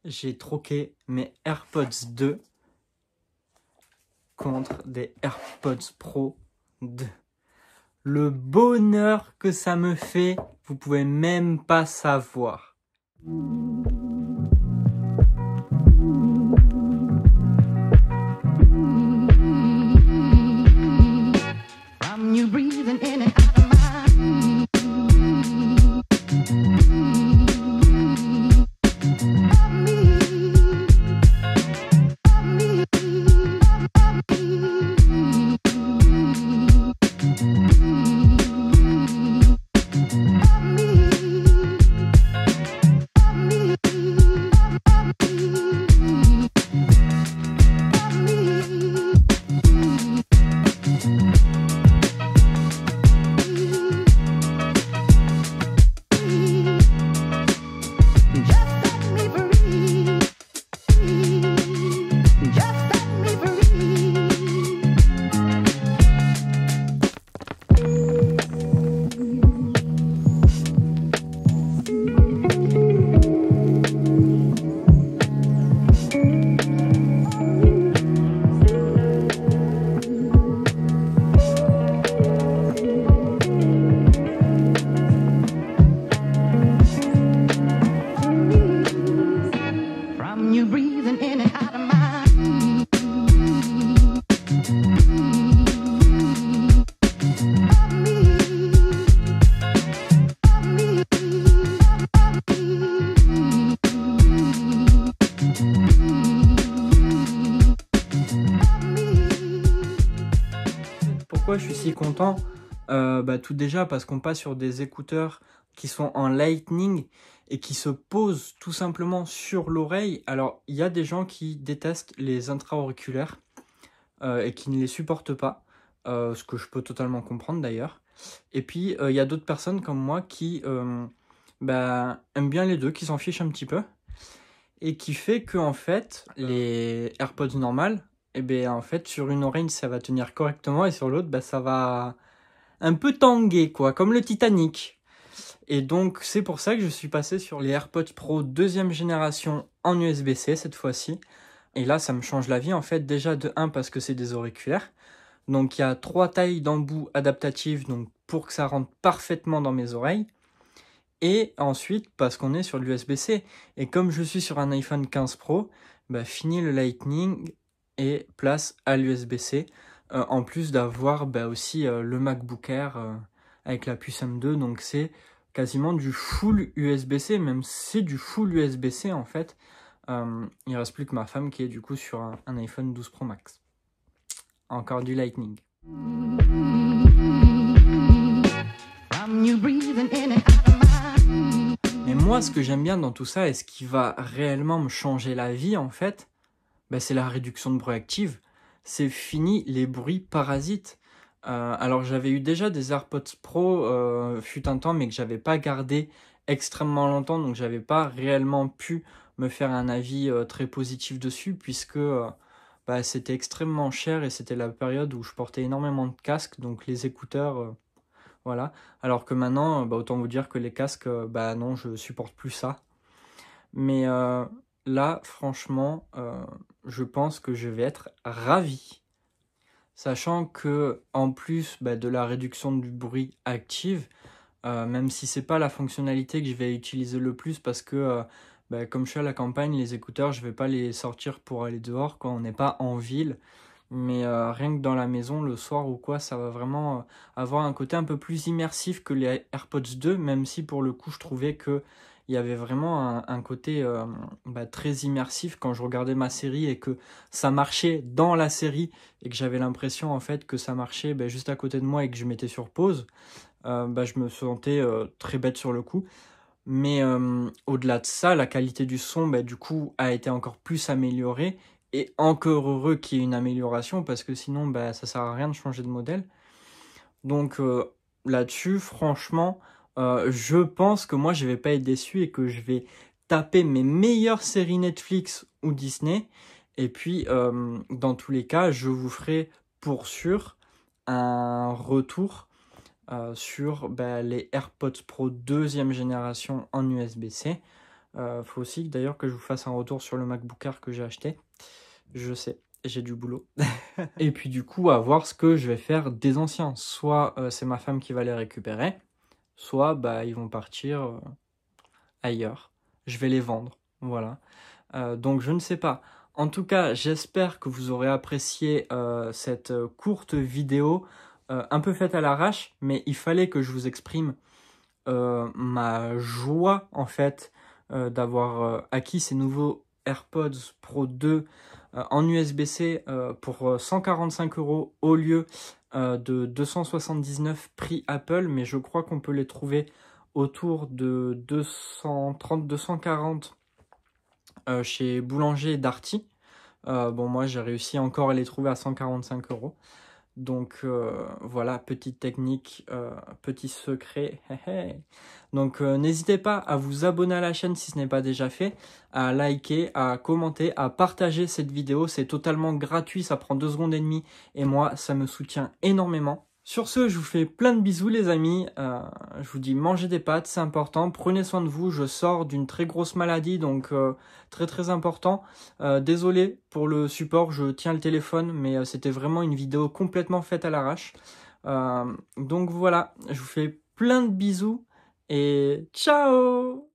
J'ai troqué mes AirPods 2 contre des AirPods Pro 2. Le bonheur que ça me fait, vous pouvez même pas savoir. Pourquoi je suis si content? Tout déjà parce qu'on passe sur des écouteurs qui sont en Lightning et qui se posent tout simplement sur l'oreille. Alors, il y a des gens qui détestent les intra-auriculaires et qui ne les supportent pas, ce que je peux totalement comprendre d'ailleurs. Et puis, il y a d'autres personnes comme moi qui aiment bien les deux, qui s'en fichent un petit peu. Et qui fait que, en fait, les AirPods normales, en fait, sur une oreille, ça va tenir correctement et sur l'autre, ça va un peu tanguer, quoi, comme le Titanic. Et donc, c'est pour ça que je suis passé sur les AirPods Pro 2e génération en USB-C cette fois-ci. Et là, ça me change la vie, en fait, déjà de 1 parce que c'est des auriculaires. Donc, il y a 3 tailles d'embout adaptatives donc, pour que ça rentre parfaitement dans mes oreilles. Et ensuite, parce qu'on est sur l'USB-C. Et comme je suis sur un iPhone 15 Pro, fini le Lightning et place à l'USB-C. En plus d'avoir aussi le MacBook Air avec la puce M2. Donc c'est quasiment du full USB-C, même c'est du full USB-C en fait. Il reste plus que ma femme qui est du coup sur un iPhone 12 Pro Max. Encore du Lightning. Mais moi, ce que j'aime bien dans tout ça et ce qui va réellement me changer la vie, en fait, c'est la réduction de bruit active. C'est fini les bruits parasites. Alors, j'avais eu déjà des AirPods Pro fut un temps, mais que j'avais pas gardé extrêmement longtemps, donc j'avais pas réellement pu me faire un avis très positif dessus, puisque c'était extrêmement cher et c'était la période où je portais énormément de casques, donc les écouteurs... Voilà. Alors que maintenant, autant vous dire que les casques, non, je supporte plus ça. Mais là, franchement, je pense que je vais être ravi. Sachant que, en plus de la réduction du bruit active, même si c'est pas la fonctionnalité que je vais utiliser le plus, parce que comme je suis à la campagne, les écouteurs, je vais pas les sortir pour aller dehors quand on n'est pas en ville. Mais rien que dans la maison, le soir ou quoi, ça va vraiment avoir un côté un peu plus immersif que les AirPods 2, même si pour le coup, je trouvais qu'il y avait vraiment un côté très immersif quand je regardais ma série et que ça marchait dans la série et que j'avais l'impression en fait que ça marchait juste à côté de moi et que je mettais sur pause. Je me sentais très bête sur le coup. Mais au-delà de ça, la qualité du son, du coup, a été encore plus améliorée. Et encore heureux qu'il y ait une amélioration, parce que sinon, ça sert à rien de changer de modèle. Donc là-dessus, franchement, je pense que moi, je vais pas être déçu et que je vais taper mes meilleures séries Netflix ou Disney. Et puis, dans tous les cas, je vous ferai pour sûr un retour sur les AirPods Pro 2e génération en USB-C. Faut aussi d'ailleurs que je vous fasse un retour sur le MacBook Air que j'ai acheté. Je sais, j'ai du boulot. Et puis du coup, à voir ce que je vais faire des anciens. Soit c'est ma femme qui va les récupérer, soit bah, ils vont partir ailleurs. Je vais les vendre, voilà. Donc je ne sais pas. En tout cas, j'espère que vous aurez apprécié cette courte vidéo, un peu faite à l'arrache, mais il fallait que je vous exprime ma joie en fait d'avoir acquis ces nouveaux AirPods Pro 2 en USB-C pour 145 € au lieu de 279 prix Apple, mais je crois qu'on peut les trouver autour de 230-240 chez Boulanger et Darty. Bon, moi j'ai réussi encore à les trouver à 145 €. Donc voilà, petite technique, petit secret. Donc n'hésitez pas à vous abonner à la chaîne si ce n'est pas déjà fait, à liker, à commenter, à partager cette vidéo. C'est totalement gratuit, ça prend 2 secondes et demie et moi ça me soutient énormément. Sur ce, je vous fais plein de bisous les amis, je vous dis mangez des pâtes, c'est important, prenez soin de vous, je sors d'une très grosse maladie, donc très important. Désolé pour le support, je tiens le téléphone, mais c'était vraiment une vidéo complètement faite à l'arrache. Donc voilà, je vous fais plein de bisous et ciao!